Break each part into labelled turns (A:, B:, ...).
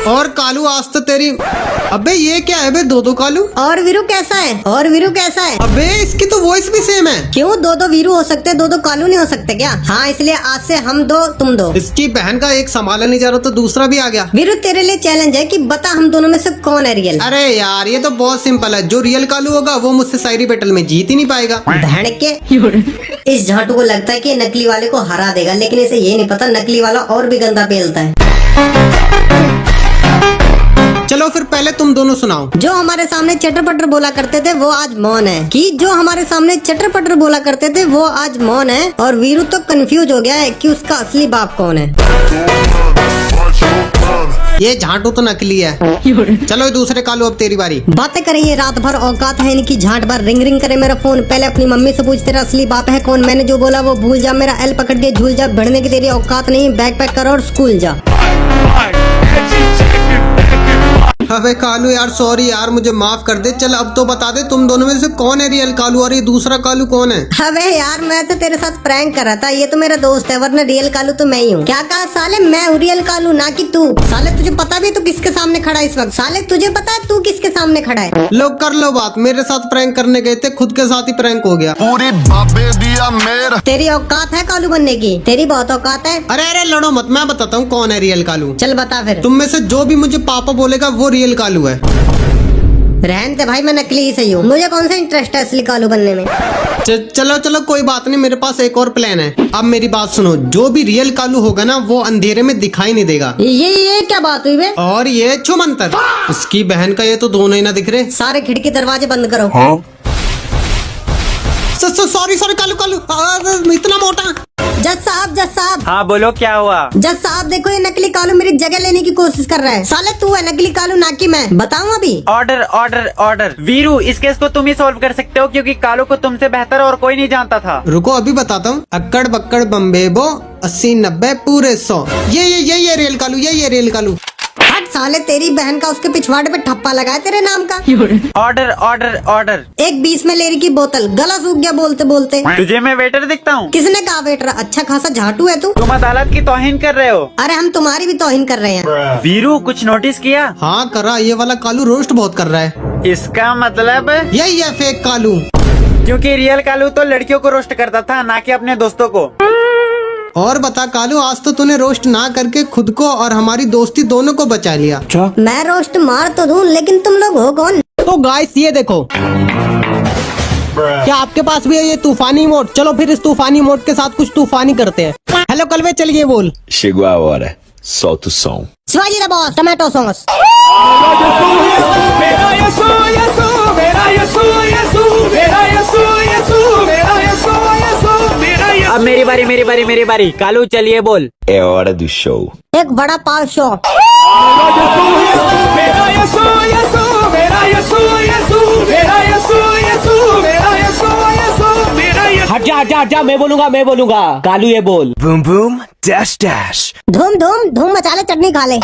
A: और कालू आज तो तेरी। अबे ये क्या है बे, दो कालू।
B: और वीरू कैसा है? और वीरू कैसा है?
A: अबे इसकी तो वॉइस भी सेम है।
B: क्यों दो वीरू हो सकते, दो कालू नहीं हो सकते क्या? हाँ, इसलिए आज से हम दो तुम दो।
A: इसकी बहन का एक संभाला नहीं जा रहा तो दूसरा भी आ गया।
B: वीरू तेरे लिए चैलेंज है कि बता हम दोनों में से कौन है रियल।
A: अरे यार ये तो बहुत सिंपल है, जो रियल कालू होगा वो मुझसे शायरी बैटल में जीत ही नहीं पाएगा।
B: बहन के इस झाटू को लगता है कि नकली वाले को हरा देगा, लेकिन इसे ये नहीं पता नकली वाला और भी गंदा पेलता है।
A: चलो फिर पहले तुम दोनों सुनाओ।
B: जो हमारे सामने चटर पटर बोला करते थे वो आज मौन है। कि जो हमारे सामने चटर पटर बोला करते थे वो आज मौन है। और वीरू तो कंफ्यूज हो गया है कि उसका असली बाप कौन है।
A: ये झांटू तो नकली है। चलो दूसरे कालू अब तेरी बारी।
B: बातें करें ये रात भर, औकात है इनकी झांट भर। रिंग रिंग करे मेरा फोन, पहले अपनी मम्मी से पूछ तेरा असली बाप है कौन। मैंने जो बोला वो भूल जा, मेरा एल पकड़ के झूल जा। भिड़ने की तेरी औकात नहीं, बैग पैक कर और स्कूल जा।
A: अबे कालू यार सॉरी यार, मुझे माफ कर दे। चल अब तो बता दे तुम दोनों में से कौन है रियल कालू और ये दूसरा कालू कौन है।
B: अबे यार मैं तो तेरे साथ प्रैंक कर रहा था, ये तो मेरा दोस्त है, वरना रियल कालू तो मैं ही हूँ। क्या कहा साले? मैं हूँ रियल कालू, ना कि तू। साले तुझे पता भी तू किसके सामने खड़ा है इस वक्त? साले तुझे पता है तू किसके सामने खड़ा है?
A: लोग कर लो बात, मेरे साथ प्रैंक करने गए थे, खुद के साथ ही प्रैंक हो गया।
C: पूरी बाबे दिया मेरा।
B: तेरी औकात है कालू बनने की? तेरी बहुत औकात है।
A: अरे लड़ो मत, मैं बताता हूँ कौन है रियल कालू।
B: चल बता फिर।
A: तुम में से जो भी मुझे पापा बोलेगा वो रियल कालू है।
B: रहन दे भाई, मैं नकली ही सही हूँ। मुझे कौन सा इंटरेस्ट है असली कालू बनने में।
A: चलो कोई बात नहीं, मेरे पास एक और प्लान है। अब मेरी बात सुनो, जो भी रियल कालू होगा ना वो अंधेरे में दिखाई नहीं देगा।
B: ये क्या बात हुई बे?
A: और ये छुमंतर, उसकी बहन का ये तो दोनों ही ना दिख रहे।
B: सारे खिड़की दरवाजे बंद करो।
A: सॉरी कालू इतना मोटा।
B: जज साहब।
D: हाँ बोलो क्या हुआ?
B: जज साहब देखो, ये नकली कालू मेरी जगह लेने की कोशिश कर रहा है। साले तू है नकली कालू, ना कि मैं। बताऊं अभी?
D: ऑर्डर। वीरू, इस केस को तुम ही सॉल्व कर सकते हो क्योंकि कालू को तुमसे बेहतर और कोई नहीं जानता था।
A: रुको अभी बताता हूँ। अक्कड़ बक्कड़ बम्बे बो 80 90 पूरे 100। ये रियल कालू, ये रियल कालू।
B: हट साले, तेरी बहन का उसके पिछवाड़े पे ठप्पा लगा है तेरे नाम का।
D: ऑर्डर।
B: एक 20 में लेरी की बोतल, गला सूख गया बोलते बोलते।
D: तुझे मैं वेटर दिखता हूँ?
B: किसने कहा वेटर? अच्छा खासा झाटू है तू।
D: तुम अदालत की तौहीन कर रहे हो।
B: अरे हम तुम्हारी भी तौहीन कर रहे हैं।
D: वीरू कुछ नोटिस किया?
A: हाँ करा, ये वाला कालू रोस्ट बहुत कर रहा है।
D: इसका मतलब
A: यही है फेक कालू।
D: क्योंकि रियल कालू तो लड़कियों को रोस्ट करता था, ना कि अपने दोस्तों को।
A: और बता कालू, आज तो तूने रोस्ट ना करके खुद को और हमारी दोस्ती दोनों को बचा लिया।
B: मैं रोस्ट मार तो दूं, लेकिन तुम लोग हो कौन?
A: तो गाइस ये देखो, क्या आपके पास भी है ये तूफानी मोड? चलो फिर इस तूफानी मोड के साथ कुछ तूफानी करते हैं। हेलो कलवे, चलिए बोल।
C: Chegou a hora. Solta o som.
B: Shivaji the boss, tomato sauce.
D: अब मेरी बारी। कालू चलिए बोल।
C: É hora do show.
B: एक बड़ा पाव शो।
E: हट जा, मैं बोलूंगा। कालू ये बोल।
C: Boom boom dash dash.
B: धूम मचा ले, चटनी खा ले।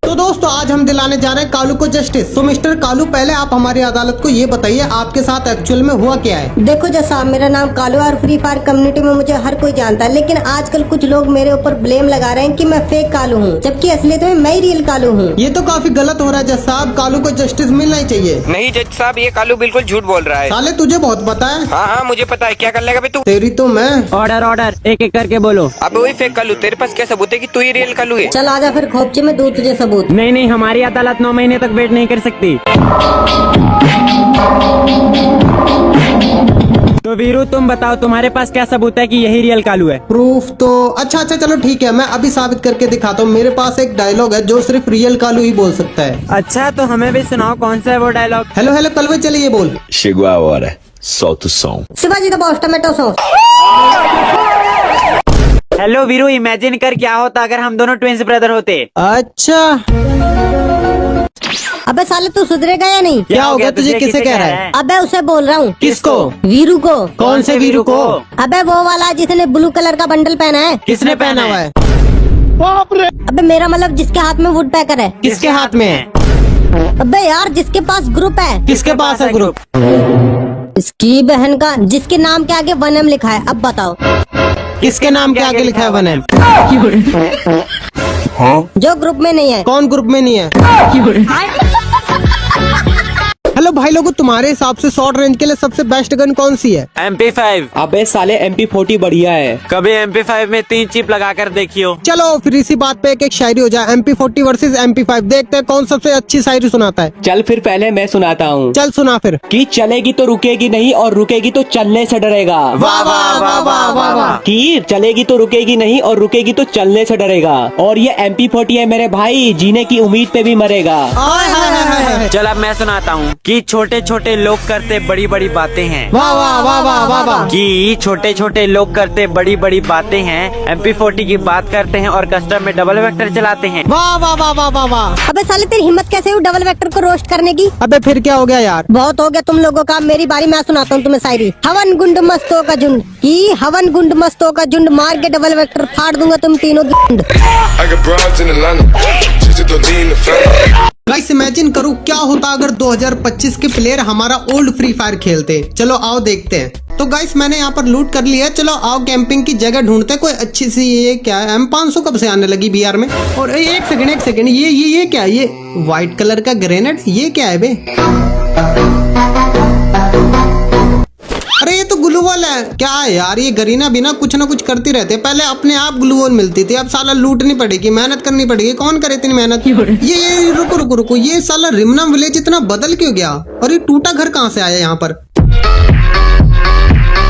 A: तो दोस्तों आज हम दिलाने जा रहे हैं कालू को जस्टिस। तो मिस्टर कालू, पहले आप हमारी अदालत को ये बताइए आपके साथ एक्चुअल में हुआ क्या है।
B: देखो जज साहब, मेरा नाम कालू है और फ्री फायर कम्युनिटी में मुझे हर कोई जानता है। लेकिन आजकल कुछ लोग मेरे ऊपर ब्लेम लगा रहे हैं कि मैं फेक कालू हूँ, जबकि असलियत में मैं ही रियल कालू हूँ।
A: ये तो काफी गलत हो रहा है जज साहब, कालू को जस्टिस मिलना ही चाहिए।
F: नहीं जज साहब, ये कालू बिल्कुल झूठ बोल रहा है।
A: साले तुझे बहुत पता है।
F: हाँ मुझे पता है, क्या कर लेगा बे तू?
A: तेरी तो मैं।
D: ऑर्डर, एक करके बोलो।
F: अब वही फेक कालू, तेरे पास क्या सबूत है कि तू ही रियल कालू है?
B: चल आजा फिर खोपचे में, दूं तुझे सबूत।
D: नहीं, हमारी अदालत 9 महीने तक वेट नहीं कर सकती। तो वीरू तुम बताओ, तुम्हारे पास क्या सबूत है कि यही रियल कालू है?
A: प्रूफ तो अच्छा चलो ठीक है, मैं अभी साबित करके दिखाता हूँ। मेरे पास एक डायलॉग है जो सिर्फ रियल कालू ही बोल सकता है।
D: अच्छा तो हमें भी सुनाओ, कौन सा है वो डायलॉग?
A: हेलो कलवे, चलिए बोल।
C: Chegou a hora. Solta o som.
B: Shivaji the boss, tomato sauce.
D: Hello Veeru, imagine कर क्या होता अगर हम दोनों ट्विंस ब्रदर होते।
A: अच्छा
B: अबे साले तू सुधरेगा या नहीं?
A: क्या हो गया तुझे? किसे कह रहा है?
B: अबे उसे बोल रहा हूँ।
A: किसको?
B: वीरू को।
A: कौन से वीरू को?
B: अबे वो वाला जिसने ब्लू कलर का बंडल पहना है।
A: किसने पहना हुआ है?
B: अबे मेरा मतलब जिसके हाथ में वुड पैकर है।
A: किसके हाथ में है?
B: अबे यार जिसके पास ग्रुप है।
A: किसके पास है ग्रुप?
B: इसकी बहन का, जिसके नाम के आगे वनम लिखा है, अब बताओ।
A: किसके नाम के आगे लिखा है वनम?
B: जो ग्रुप में नहीं है।
A: कौन ग्रुप में नहीं है? हेलो भाई लोगों, तुम्हारे हिसाब से शॉर्ट रेंज के लिए सबसे बेस्ट गन कौन सी है?
D: MP5।
E: अबे साले MP40 बढ़िया है।
D: कभी MP5 में 3 चिप लगा कर देखियो।
A: चलो फिर इसी बात पे एक शायरी हो जाए, MP40 वर्सेस MP5। देखते हैं कौन सबसे अच्छी शायरी सुनाता है।
E: चल फिर पहले मैं सुनाता हूँ
A: चल सुना फिर।
E: कि चलेगी तो रुकेगी नहीं और रुकेगी तो चलने से डरेगा।
A: वाह वाह वाह वाह वाह वाह।
E: कि चलेगी तो रुकेगी नहीं और रुकेगी तो चलने से डरेगा। और ये MP40 है मेरे भाई, जीने की उम्मीद पे भी मरेगा।
A: हाय हाय हाय हाय।
D: चल अब मैं सुनाता हूँ कि छोटे छोटे लोग करते बड़ी बड़ी बातें हैं।
A: वाह वाह वाह वाह वाह वाह।
D: कि छोटे छोटे लोग करते बड़ी बड़ी बातें हैं, MP40 की बात करते हैं और कस्टम में डबल वेक्टर चलाते हैं।
A: वाह वाह वाह वाह वाह वाह।
B: अबे साले तेरी हिम्मत कैसे हुई डबल वेक्टर को रोस्ट करने की?
A: अबे फिर क्या हो गया यार?
B: बहुत हो गया तुम लोगों का, मेरी बारी, मैं सुनाता हूँ तुम्हें शायरी। हवन गुंड मस्तों का झुंड, कि हवन गुंड मस्तों का झुंड, मार के डबल वेक्टर फाड़ दूंगा तुम तीनों की झुंड।
G: I got broads in Atlanta, just to lean the family.
A: Guys imagine करो क्या होता अगर 2025 के प्लेयर हमारा ओल्ड फ्री फायर खेलते। चलो आओ देखते हैं। तो गाइस मैंने यहाँ पर लूट कर लिया है। चलो आओ कैंपिंग की जगह ढूंढते हैं कोई अच्छी सी। ये क्या है? M500 कब से आने लगी बिहार में? और एक सेकंड ये क्या है? ये व्हाइट कलर का ग्रेनेड, ये क्या है बे? अरे ये तो ग्लूवॉल है। क्या है यार, ये गरीना बिना कुछ ना कुछ करती रहते। पहले अपने आप ग्लूवॉल मिलती थी, अब साला लूटनी पड़ेगी, मेहनत करनी पड़ेगी। कौन करे इतनी मेहनत? ये रुको, ये साला रिमना विलेज इतना बदल क्यों गया? और ये टूटा घर कहाँ से आया यहाँ पर?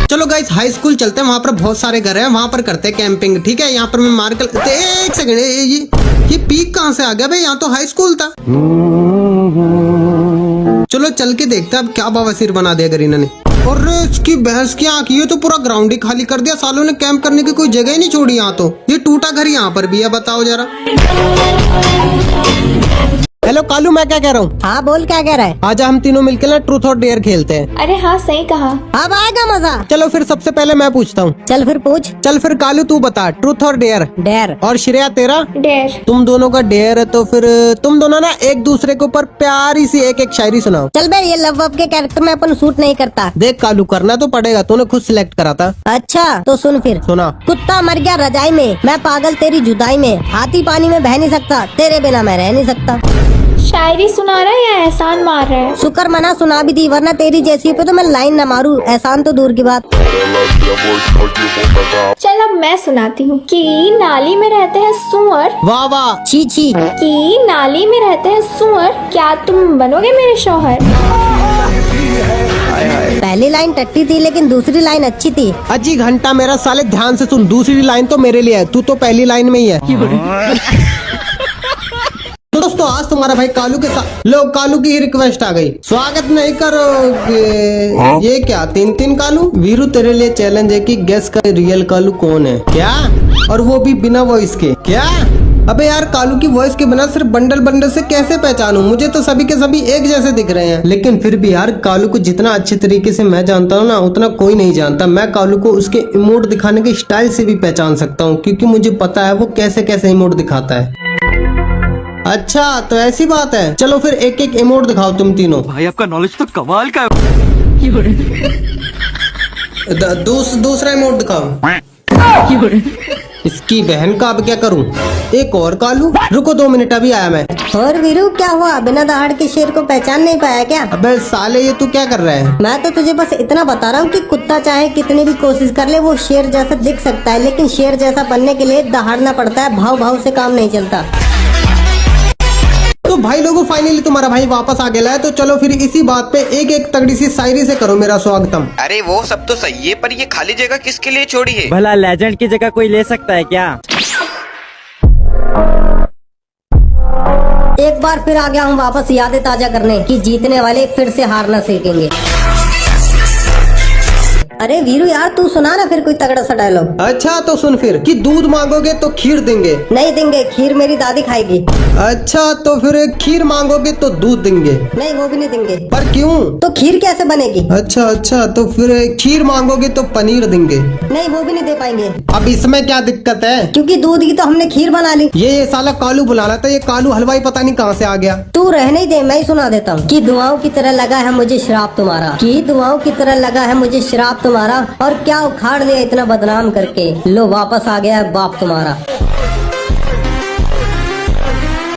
A: चलो गाइस हाई स्कूल चलते हैं, वहाँ पर बहुत सारे घर हैं, वहाँ पर करते हैं कैंपिंग। ठीक है, यहाँ पर मैं मार कर एक सेकंड, ये पीक कहाँ से आ गया भाई? यहाँ तो हाई स्कूल था। चलो चल के देखते हैं अब क्या बवासीर बना दिया गरीना ने। और इसकी भैंस की आंख, ये तो पूरा ग्राउंड ही खाली कर दिया सालों ने। कैंप करने की कोई जगह ही नहीं छोड़ी यहाँ तो। ये टूटा घर यहाँ पर भी है, बताओ जरा। हेलो कालू, मैं क्या कह रहा हूँ?
B: हाँ बोल, क्या कह रहा है?
A: आज हम तीनों मिलकर ना ट्रूथ और डेयर खेलते हैं।
H: अरे हाँ सही कहा।
B: अब आएगा मजा।
A: चलो फिर सबसे पहले मैं पूछता हूँ।
B: चल फिर पूछ।
A: चल फिर कालू तू बता, ट्रूथ और डेयर।
B: डेयर।
A: और श्रेया तेरा?
H: डेयर।
A: तुम दोनों का डेयर है, तो फिर तुम दोनों ना एक दूसरे के ऊपर प्यारी सी एक शायरी सुनाओ।
B: चल बे, ये लव वव के कैरेक्टर में अपन सूट नहीं करता।
A: देख कालू, करना तो पड़ेगा, तूने खुद सिलेक्ट करा था।
B: अच्छा तो सुन फिर।
A: सुना।
B: कुत्ता मर गया रजाई में, मैं पागल तेरी जुदाई में, हाथी पानी में बह नहीं सकता, तेरे बिना मैं रह नहीं सकता।
H: शायरी सुना रहा है या एहसान मार रहा है?
B: शुक्र मना सुना भी दी, वरना तेरी जैसी पे तो मैं लाइन न मारूं। एहसान तो दूर की बात।
H: चल अब मैं सुनाती हूँ। कि नाली में रहते हैं सुअर।
A: वाह वाह।
B: छी छी।
H: कि नाली में रहते हैं सुअर, क्या तुम बनोगे मेरे शौहर?
B: पहली लाइन टट्टी थी लेकिन दूसरी लाइन अच्छी थी।
A: अजी घंटा मेरा साले, ध्यान से सुन, दूसरी लाइन तो मेरे लिए है, तू तो पहली लाइन में ही है। तो दोस्तों आज तुम्हारा भाई कालू के साथ, लो कालू की रिक्वेस्ट आ गई, स्वागत नहीं करोगे? ये क्या 3-3 कालू? वीरू तेरे लिए चैलेंज है कि गेस कर रियल कालू कौन है। क्या? और वो भी बिना वॉइस के? क्या? अबे यार कालू की वॉइस के बिना सिर्फ बंडल से कैसे पहचानूं? मुझे तो सभी के सभी एक जैसे दिख रहे हैं। लेकिन फिर भी यार कालू को जितना अच्छे तरीके से मैं जानता हूँ ना, उतना कोई नहीं जानता। मैं कालू को उसके इमोट दिखाने के स्टाइल से भी पहचान सकता हूँ, क्योंकि मुझे पता है वो कैसे कैसे इमोट दिखाता है। अच्छा तो ऐसी बात है। चलो फिर एक एक इमोट दिखाओ तुम तीनों।
D: भाई आपका नॉलेज तो कमाल का है।
A: दूसरा इमोट दिखाओ। इसकी बहन का अब क्या करूं? एक और कालू, रुको 2 मिनट, अभी आया मैं।
B: और वीरू क्या हुआ, बिना दहाड़ के शेर को पहचान नहीं पाया क्या?
A: अबे साले ये तू क्या कर रहा है?
B: मैं तो तुझे बस इतना बता रहा हूँ कि कुत्ता चाहे कितनी भी कोशिश कर ले वो शेर जैसा दिख सकता है, लेकिन शेर जैसा बनने के लिए दहाड़ना पड़ता है। भाव से काम नहीं चलता।
A: तो भाई लोगों फाइनली तुम्हारा भाई वापस आ गया है। तो चलो फिर इसी बात पे एक एक तगड़ी सी शायरी से करो मेरा स्वागतम।
F: अरे वो सब तो सही है, पर ये खाली जगह किसके लिए छोड़ी है?
D: भला लेजेंड की जगह कोई ले सकता है क्या?
B: एक बार फिर आ गया हूँ वापस यादें ताजा करने, कि जीतने वाले फिर से हारना सीखेंगे। अरे वीरू यार तू सुना ना फिर कोई तगड़ा सा डायलॉग।
A: अच्छा तो सुन फिर कि दूध मांगोगे तो खीर देंगे।
B: नहीं देंगे, खीर मेरी दादी खाएगी।
A: अच्छा तो फिर खीर मांगोगे तो दूध देंगे।
B: नहीं वो भी नहीं देंगे।
A: पर क्यों?
B: तो खीर कैसे बनेगी?
A: अच्छा तो फिर खीर मांगोगे तो पनीर देंगे।
B: नहीं वो भी नहीं दे पाएंगे।
A: अब इसमें क्या दिक्कत है?
B: क्योंकि दूध की तो हमने खीर बना ली।
A: ये साला कालू बुला रहा था, ये कालू हलवाई पता नहीं कहाँ से आ गया।
B: तू रहने ही दे, मैं ही सुना देता हूँ। कि दुआओं की तरह लगा है मुझे श्राप तुम्हारा, कि दुआओं की तरह लगा है मुझे श्राप तुम्हारा, और क्या उखाड़ दिया इतना बदनाम करके, लो वापस आ गया है बाप तुम्हारा।